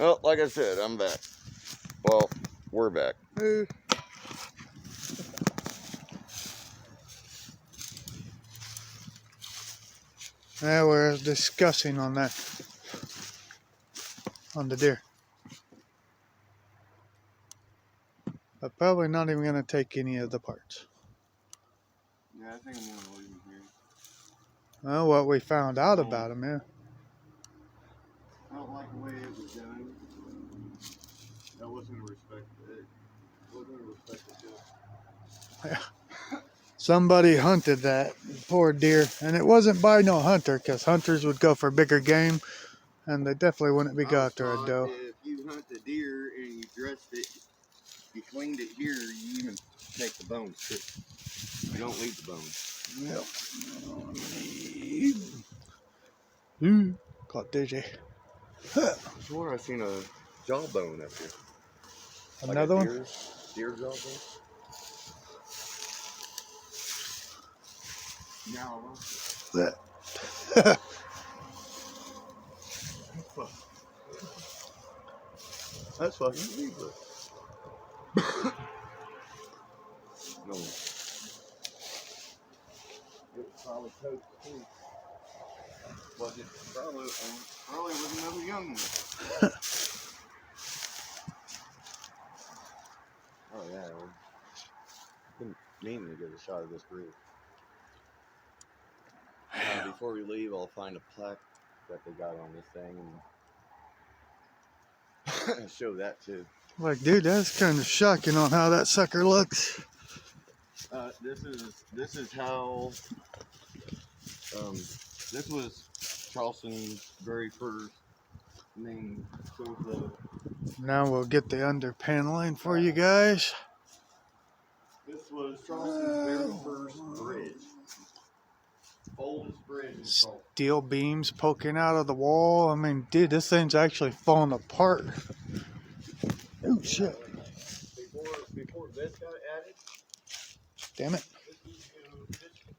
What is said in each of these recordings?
Well, like I said, I'm back. Well, we're back. Now we're discussing on that, on the deer. But probably not even going to take any of the parts. Yeah, I think I'm going to leave him here. Well, what we found out about him, yeah. I don't like the way it was done. That wasn't a respect. It wasn't a respect to do. Somebody hunted that poor deer, and it wasn't by no hunter, because hunters would go for bigger game, and they definitely wouldn't be go after a doe. If you hunt the deer and you dressed it, you cleaned it here, you even take the bones too. You don't leave the bones. Yep. Caught dizzy. I swore I seen a jawbone up here. Another like one? Deer jawbone. No. That's fucking ridiculous. No. It's probably cooked too. Was it probably was another young one. Oh yeah, I've been meaning to get a shot of this bridge. Before we leave, I'll find a plaque that they got on this thing and show that too. Like, dude, that's kind of shocking on how that sucker looks. This is how. This was Charleston's very first name. Now we'll get the under paneling for you guys. This was Charleston's very first bridge. Oldest bridge in Charleston. Steel beams poking out of the wall. I mean, dude, this thing's actually falling apart. Oh, shit. Before this got added. Damn it.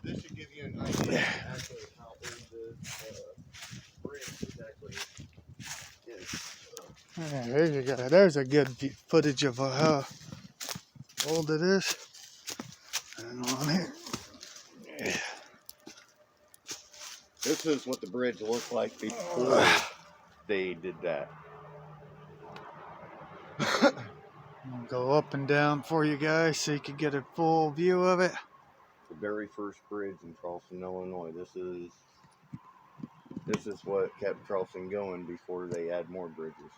This should give you an idea actually how old this bridge is actually is. Yeah, there you go. There's a good footage of how old it is. And on here. Yeah. This is what the bridge looked like before they did that. I'll go up and down for you guys so you can get a full view of it. The very first bridge in Charleston, Illinois. This is what kept Charleston going before they add more bridges.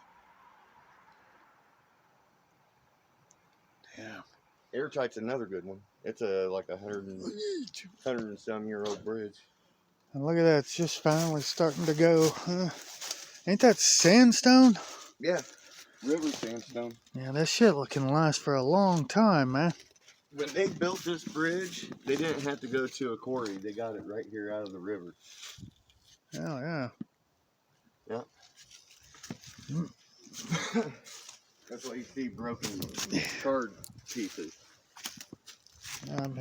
Yeah. Airtight's another good one. It's like 100 and some year old bridge. And look at that, it's just finally starting to go. Ain't that sandstone? Yeah, river sandstone. Yeah, that shit can last for a long time, man. When they built this bridge, they didn't have to go to a quarry. They got it right here out of the river. Oh, yeah. Yeah. That's why you see broken card pieces. I'm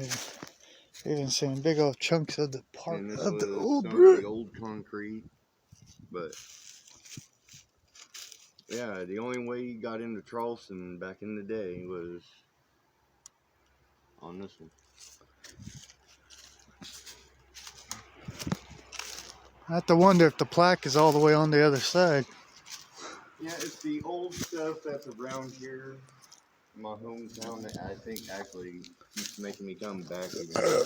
even seeing big old chunks of the part of the old some bridge. of the old concrete. But yeah, the only way you got into Charleston back in the day was on this one. I have to wonder if the plaque is all the way on the other side. Yeah, it's the old stuff that's around here in my hometown that I think actually keeps making me come back again.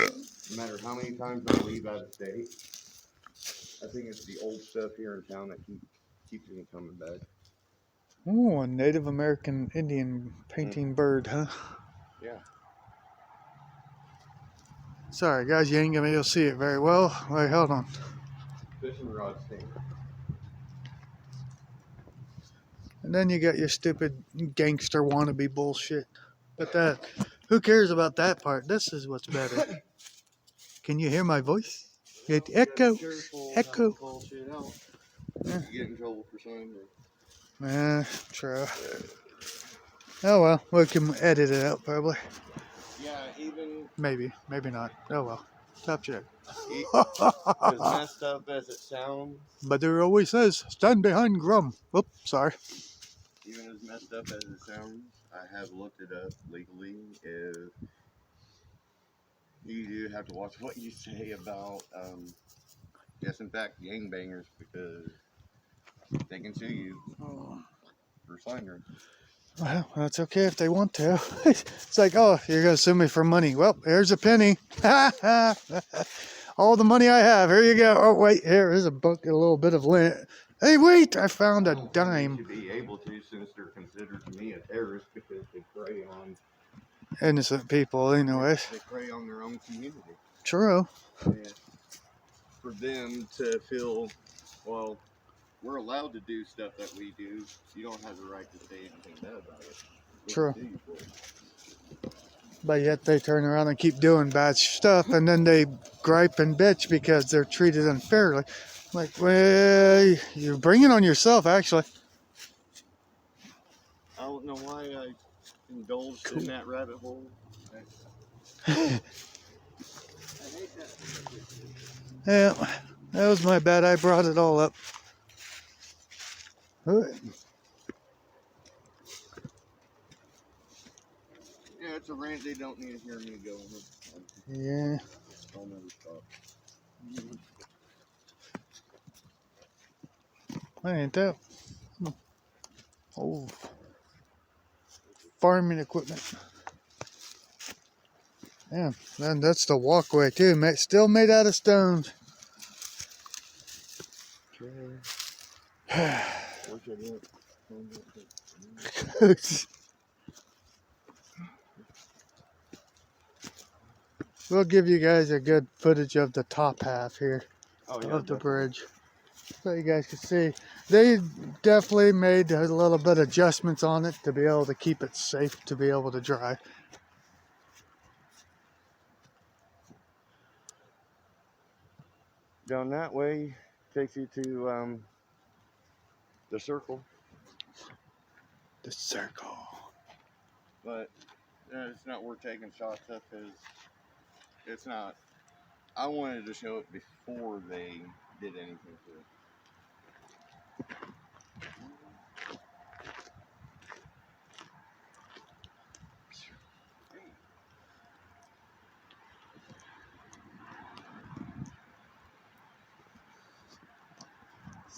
No matter how many times I leave out of state, I think it's the old stuff here in town that keeps me coming back. Oh, a Native American Indian painting bird, huh? Yeah. Sorry, guys, you ain't gonna be able to see it very well. Wait, hold on. Fishing rod stand. And then you got your stupid gangster wannabe bullshit. But that, who cares about that part? This is what's better. Can you hear my voice? It echoes. Echo. You get in trouble for something. True. Oh well, we can edit it out probably. Yeah, even. Maybe not. Oh well. Top check. As messed up as it sounds. But there always says, stand behind Grum. Oops, sorry. even as messed up as it sounds, I have looked it up legally. If you do have to watch what you say about, yes, in fact, gangbangers, because they can sue you for slander. Well, that's okay if they want to. It's like, oh, you're going to sue me for money. Well, here's a penny. All the money I have. Here you go. Oh, wait, here is a little bit of lint. Hey, wait, I found a dime. They should be able to, since they're considered to me a terrorist, because they prey on Innocent people, anyways. they prey on their own community. True. And for them to feel, well, we're allowed to do stuff that we do. You don't have the right to say anything bad about it. True. But yet they turn around and keep doing bad stuff, and then they gripe and bitch because they're treated unfairly. Like, well, you're bringing on yourself, actually. I don't know why I indulged in that rabbit hole. I hate that. Yeah, that was my bad. I brought it all up. Yeah, it's a rant they don't need to hear me go on. Yeah. I'll never stop. Ain't that? Oh, farming equipment. Yeah, and that's the walkway too. Still made out of stones. We'll give you guys a good footage of the top half here of the bridge, so you guys can see. They definitely made a little bit of adjustments on it to be able to keep it safe to be able to drive. Down that way takes you to the circle. The circle. But it's not worth taking shots of because it's not. I wanted to show it before they did anything to it.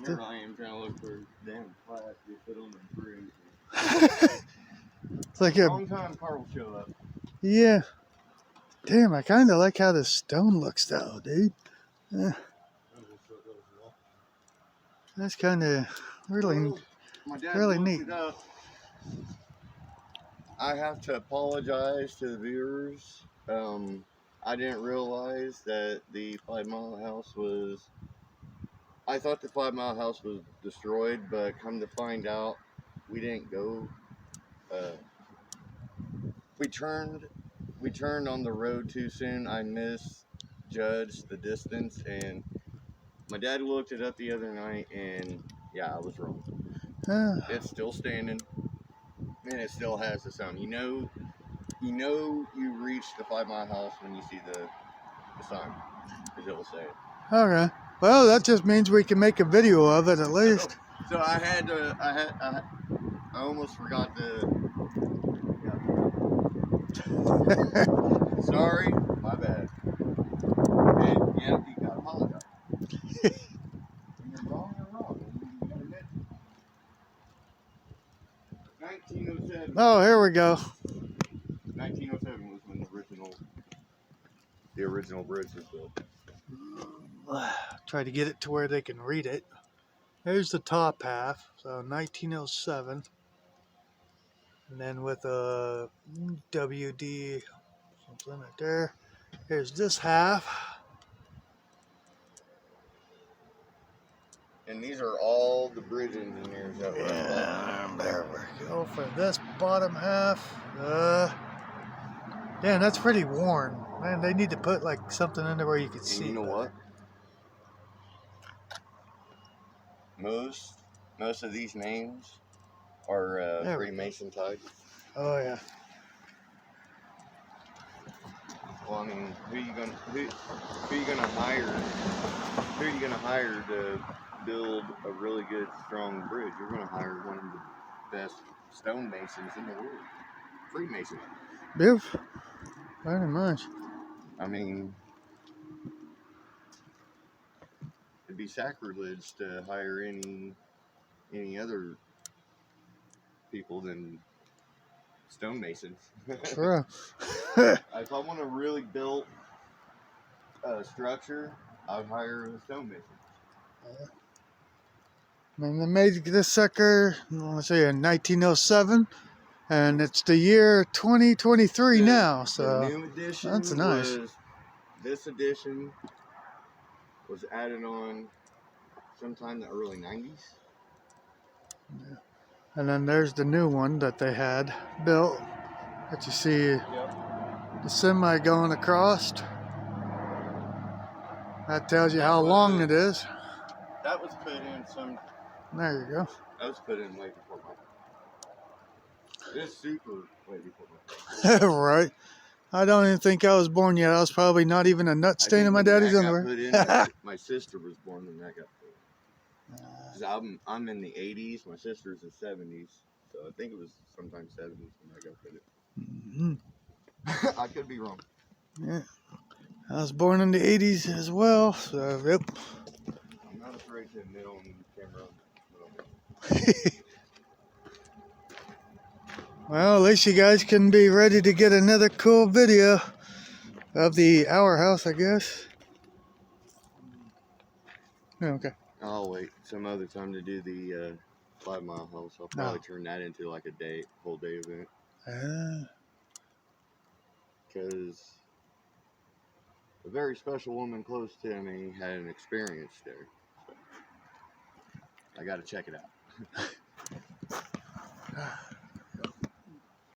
Here I am trying to look for damn flat to put on the bridge. It's like a long time car will show up. Yeah. Damn, I kind of like how the stone looks though, dude. Yeah. That's kind of really, really neat. I have to apologize to the viewers. I didn't realize that the 5 Mile House was. I thought the 5 Mile House was destroyed, but come to find out, we didn't go. We turned on the road too soon. I misjudged the distance, and my dad looked it up the other night, and yeah, I was wrong. It's still standing, and it still has the sound. You know you reached the 5 Mile House when you see the sign, because it will say it. Okay. Well, that just means we can make a video of it at least. So I had to. I almost forgot to. Sorry, my bad. And yeah, you gotta apologize. When you're wrong, you're wrong. You gotta admit it. 1907. Oh, here we go. 1907 was when the original bridge was built. Try to get it to where they can read it. Here's the top half, so 1907. And then with a WD something right there. Here's this half. And these are all the bridge engineers that were involved. There we go for this bottom half. Damn, that's pretty worn. Man, they need to put like something in there where you can see. You know what? Most of these names are Freemason type. Oh yeah. Well, I mean, who are you gonna hire? Who are you gonna hire to build a really good, strong bridge? You're gonna hire one of best stonemasons in the world. Freemasons. Beautiful. Very much. I mean, it'd be sacrilege to hire any other people than stonemasons. True. If I want a really built structure, I'd hire a stonemason. And they made this sucker, let's see, in 1907, and it's the year 2023 now, The so new edition that's nice. This edition was added on sometime in the early 90s. And then there's the new one that they had built that you see Yep. the semi going across. That tells you how long it is. That was put in some. There you go. That was put in way before my. This super way before my. Right. I don't even think I was born yet. I was probably not even a nut stain in my daddy's underwear. Put in, my sister was born when that got put in. 'Cause I'm in the 80s. My sister's in the 70s. So I think it was sometime 70s when I got put in. Mm-hmm. I could be wrong. Yeah. I was born in the 80s as well, so yep. I'm not afraid to admit on camera. Well, at least you guys can be ready to get another cool video of our house, I guess. Yeah, okay. I'll wait some other time to do the 5 Mile house. I'll probably turn that into like a whole day event. Because a very special woman close to me had an experience there. So I got to check it out.